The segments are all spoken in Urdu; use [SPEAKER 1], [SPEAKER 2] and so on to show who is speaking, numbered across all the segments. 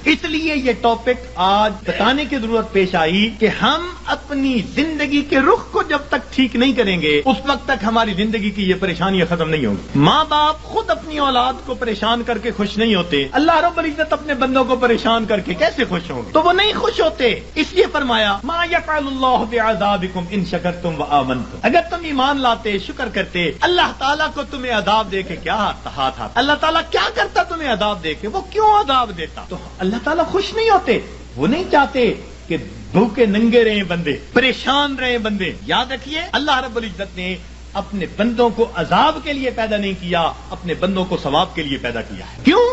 [SPEAKER 1] اس لیے یہ ٹاپک آج بتانے کی ضرورت پیش آئی کہ ہم اپنی زندگی کے رخ کو جب تک ٹھیک نہیں کریں گے اس وقت تک ہماری زندگی کی یہ پریشانیاں ختم نہیں ہوں گی۔ ماں باپ خود اپنی اولاد کو پریشان کر کے خوش نہیں ہوتے، اللہ رب العزت اپنے بندوں کو پریشان کر کے کیسے خوش ہوں گے؟ تو وہ نہیں خوش ہوتے، اس لیے فرمایا ما یفعل اللہ بعذابکم ان شکرتم وآمنتم، اگر تم ایمان لاتے شکر کرتے اللہ تعالیٰ کو تمہیں عذاب دے کے کیا ہاتھ اللہ تعالیٰ کیا کرتا تمہیں عذاب دے کے؟ وہ کیوں عذاب دیتا؟ تو اللہ تعالیٰ خوش نہیں ہوتے، وہ نہیں چاہتے کہ بھوکے ننگے رہے بندے، پریشان رہے بندے۔ یاد رکھیے اللہ رب العزت نے اپنے بندوں کو عذاب کے لیے پیدا نہیں کیا، اپنے بندوں کو ثواب کے لیے پیدا کیا ہے۔ کیوں؟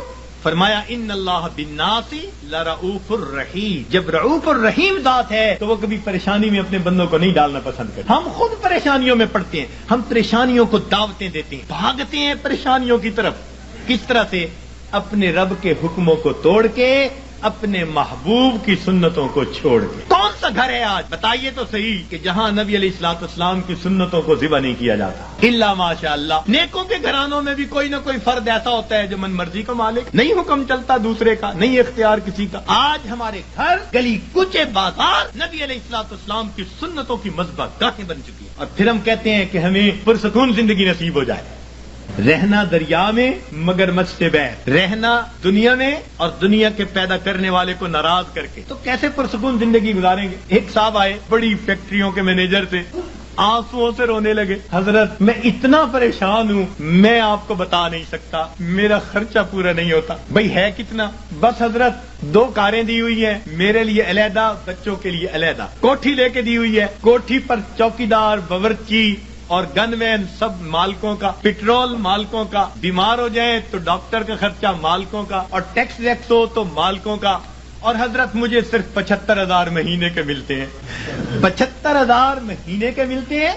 [SPEAKER 1] فرمایا ان اللہ بالناس لرؤوف الرحیم، جب رؤوف الرحیم ذات ہے تو وہ کبھی پریشانی میں اپنے بندوں کو نہیں ڈالنا پسند کرتے۔ ہم خود پریشانیوں میں پڑتے ہیں، ہم پریشانیوں کو دعوتیں دیتے ہیں، بھاگتے ہیں پریشانیوں کی طرف۔ کس طرح سے؟ اپنے رب کے حکموں کو توڑ کے، اپنے محبوب کی سنتوں کو چھوڑ کے۔ کون سا گھر ہے آج بتائیے تو صحیح کہ جہاں نبی علیہ الصلوۃ والسلام کی سنتوں کو ذبح نہیں کیا جاتا؟ الا ماشاء اللہ، نیکوں کے گھرانوں میں بھی کوئی نہ کوئی فرد ایسا ہوتا ہے جو من مرضی کا مالک، نہیں حکم چلتا دوسرے کا، نہیں اختیار کسی کا۔ آج ہمارے گھر، گلی کوچے، بازار نبی علیہ الصلوۃ والسلام کی سنتوں کی مذبح گاہیں بن چکی ہیں، اور پھر ہم کہتے ہیں کہ ہمیں پرسکون زندگی نصیب ہو جائے۔ رہنا دریا میں مگر مجھ سے بیر، رہنا دنیا میں اور دنیا کے پیدا کرنے والے کو ناراض کر کے، تو کیسے پرسکون زندگی گزاریں گے؟ ایک صاحب آئے، بڑی فیکٹریوں کے مینیجر تھے، آنسوؤں سے رونے لگے، حضرت میں اتنا پریشان ہوں میں آپ کو بتا نہیں سکتا، میرا خرچہ پورا نہیں ہوتا۔ بھئی ہے کتنا؟ بس حضرت 2 کاریں دی ہوئی ہیں، میرے لیے علیحدہ، بچوں کے لیے علیحدہ، کوٹھی لے کے دی ہوئی ہے، کوٹھی پر چوکیدار، باورچی اور گن مین سب مالکوں کا، پیٹرول مالکوں کا، بیمار ہو جائیں تو ڈاکٹر کا خرچہ مالکوں کا، اور ٹیکس ویکس ہو تو مالکوں کا، اور حضرت مجھے صرف 75,000 مہینے کے ملتے ہیں۔ 75,000 مہینے کے ملتے ہیں،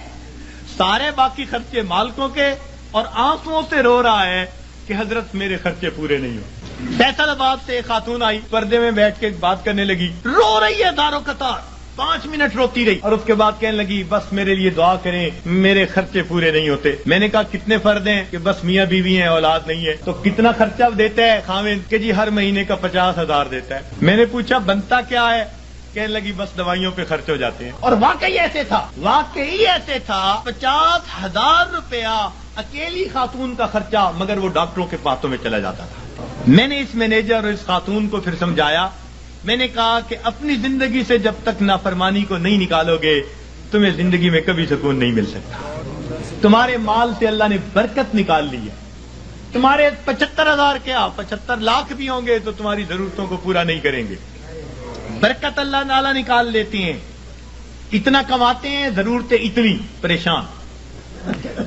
[SPEAKER 1] سارے باقی خرچے مالکوں کے، اور آنسوؤں سے رو رہا ہے کہ حضرت میرے خرچے پورے نہیں ہو۔ فیصل آباد سے ایک خاتون آئی، پردے میں بیٹھ کے بات کرنے لگی، رو رہی ہے دارو قطار، 5 منٹ روتی رہی، اور اس کے بعد کہنے لگی بس میرے لیے دعا کریں، میرے خرچے پورے نہیں ہوتے۔ میں نے کہا کتنے فرد ہیں؟ کہ بس میاں بیوی ہیں، اولاد نہیں ہے۔ تو کتنا خرچہ دیتا ہے خاوند؟ کہ جی ہر مہینے کا 50,000 دیتا ہے۔ میں نے پوچھا بنتا کیا ہے؟ کہنے لگی بس دوائیوں پہ خرچ ہو جاتے ہیں۔ اور واقعی ایسے تھا، 50,000 روپیہ اکیلی خاتون کا خرچہ، مگر وہ ڈاکٹروں کے باتوں میں چلا جاتا تھا۔ میں نے اس مینیجر اور اس خاتون کو پھر سمجھایا، میں نے کہا کہ اپنی زندگی سے جب تک نافرمانی کو نہیں نکالو گے تمہیں زندگی میں کبھی سکون نہیں مل سکتا۔ تمہارے مال سے اللہ نے برکت نکال لی ہے، تمہارے 75,000 کیا 75 لاکھ بھی ہوں گے تو تمہاری ضرورتوں کو پورا نہیں کریں گے۔ برکت اللہ تعالیٰ نکال لیتے ہیں، اتنا کماتے ہیں ضرورتیں اتنی، پریشان،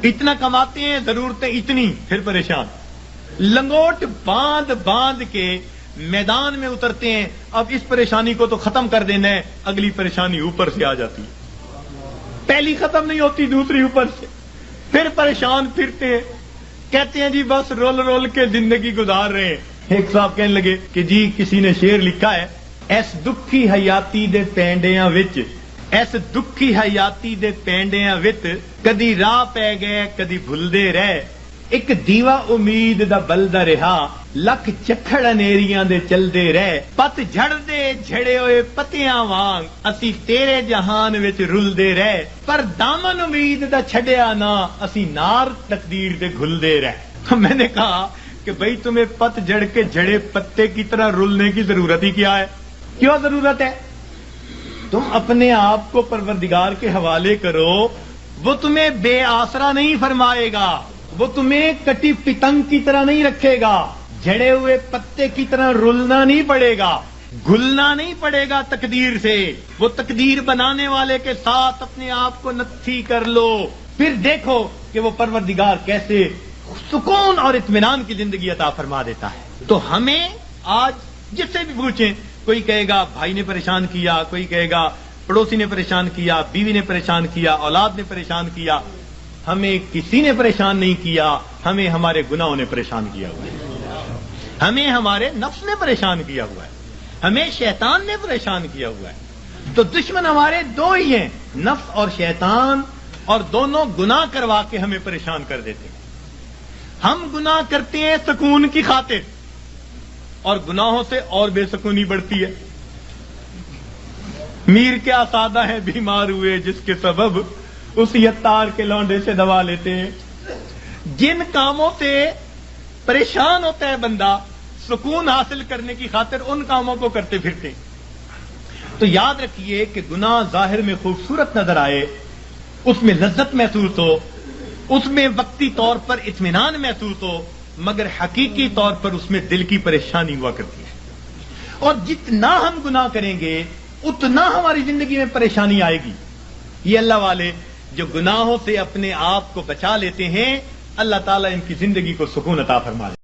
[SPEAKER 1] اتنا کماتے ہیں ضرورتیں اتنی، پھر پریشان، لنگوٹ باندھ باندھ کے میدان میں اترتے ہیں۔ اب اس پریشانی کو تو ختم کر دینا ہے، اگلی پریشانی اوپر سے آ جاتی ہے، پہلی ختم نہیں ہوتی دوسری اوپر سے، پھر پریشان پھرتے ہیں، کہتے ہیں جی بس رول رول کے زندگی گزار رہے ہیں۔ ایک صاحب کہنے لگے کہ جی کسی نے شعر لکھا ہے، ایس دکھی حیاتی دے پینڈیاں وچ، ایس دکھی حیاتی دے پینڈیاں وچ، کدی راہ پہ گئے کدی بھلدے رہ، ایک دیوا امید دا بلدا رہا، لکھ چکھڑ انیریاں دے چلدے رہ، پت جھڑ دے جھڑے ہوئے پتیاں وانگ، اسی تیرے جہان وچ رلدے رہ، پر دامن امید دا چھڈیا نہ، اسی نار تقدیر دے گھلدے رہ۔ میں نے کہا کہ بھئی تمہیں پت جھڑ کے جھڑے پتے کی طرح رلنے کی ضرورت ہی کیا ہے؟ کیوں ضرورت ہے؟ تم اپنے آپ کو پروردگار کے حوالے کرو، وہ تمہیں بے آسرا نہیں فرمائے گا، وہ تمہیں کٹی پتنگ کی طرح نہیں رکھے گا، جھڑے ہوئے پتے کی طرح رلنا نہیں پڑے گا، گھلنا نہیں پڑے گا تقدیر سے۔ وہ تقدیر بنانے والے کے ساتھ اپنے آپ کو نتھی کر لو، پھر دیکھو کہ وہ پروردگار کیسے سکون اور اطمینان کی زندگی عطا فرما دیتا ہے۔ تو ہمیں آج جس سے بھی پوچھیں، کوئی کہے گا بھائی نے پریشان کیا، کوئی کہے گا پڑوسی نے پریشان کیا، بیوی نے پریشان کیا، اولاد نے پریشان کیا۔ ہمیں کسی نے پریشان نہیں کیا، ہمیں ہمارے گناہوں نے پریشان کیا ہوا ہے، ہمیں ہمارے نفس نے پریشان کیا ہوا ہے، ہمیں شیطان نے پریشان کیا ہوا ہے۔ تو دشمن ہمارے 2 ہی ہیں، نفس اور شیطان، اور دونوں گناہ کروا کے ہمیں پریشان کر دیتے ہیں۔ ہم گناہ کرتے ہیں سکون کی خاطر، اور گناہوں سے اور بے سکونی بڑھتی ہے۔ میر کیا سادہ ہے بیمار ہوئے جس کے سبب اسی عطار کے لونڈے سے دوا لیتے ہیں۔ جن کاموں سے پریشان ہوتا ہے بندہ سکون حاصل کرنے کی خاطر ان کاموں کو کرتے پھرتے ہیں۔ تو یاد رکھیے کہ گناہ ظاہر میں خوبصورت نظر آئے، اس میں لذت محسوس ہو، اس میں وقتی طور پر اطمینان محسوس ہو، مگر حقیقی طور پر اس میں دل کی پریشانی ہوا کرتی ہے۔ اور جتنا ہم گناہ کریں گے اتنا ہماری زندگی میں پریشانی آئے گی۔ یہ اللہ والے جو گناہوں سے اپنے آپ کو بچا لیتے ہیں، اللہ تعالیٰ ان کی زندگی کو سکون عطا فرما دے۔